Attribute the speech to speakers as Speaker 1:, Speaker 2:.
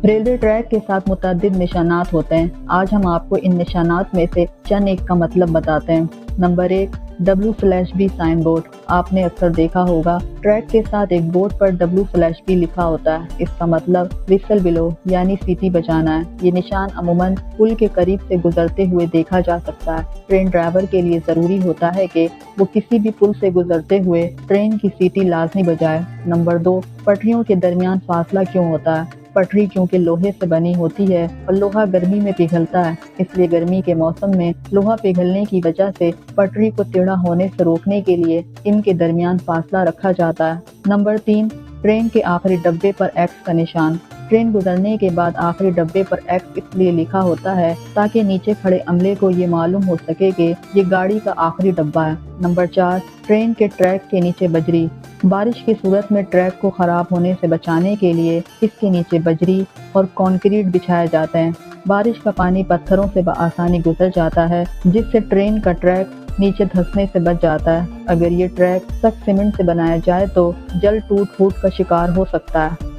Speaker 1: Railway track के साथ मुतअद्दिद निशानात होते हैं। आज हम आपको इन निशानात में से चंद एक का मतलब बताते हैं। Number 1, W/B sign board. आपने अक्सर देखा होगा ट्रैक के साथ एक बोर्ड पर W/B लिखा होता है। इसका मतलब विसल बिलो यानी सीटी बजाना है। ये निशान अमूमन पुल के करीब से गुजरते हुए देखा जा सकता है। ट्रेन ड्राइवर के लिए जरूरी होता है कि वो किसी भी पुल से गुजरते हुए ट्रेन की सीटी लाजमी बजाए। नंबर 2, पटरियों के दरमियान फासला क्यों होता है? पटरी क्योंकि लोहे से बनी होती है और लोहा गर्मी में पिघलता है, इसलिए गर्मी के मौसम में लोहा पिघलने की वजह से पटरी को टेढ़ा होने से रोकने के लिए इनके दरमियान फासला रखा जाता है। नंबर 3, ट्रेन के आखिरी डब्बे पर एक्स का निशान। ट्रेन गुजरने के बाद आखिरी डब्बे पर एक्स इसलिए लिखा होता है ताकि नीचे खड़े अमले को ये मालूम हो सके कि ये गाड़ी का आखिरी डब्बा है। नंबर 4, ट्रेन के ट्रैक के नीचे बजरी। बारिश की सूरत में ट्रैक को खराब होने से बचाने के लिए इसके नीचे बजरी और कंक्रीट बिछाए जाते हैं। बारिश का पानी पत्थरों से बआसानी गुजर जाता है, जिससे ट्रेन का ट्रैक नीचे धंसने से बच जाता है। अगर ये ट्रैक सख्त सीमेंट से बनाया जाए तो जल्द टूट फूट का शिकार हो सकता है।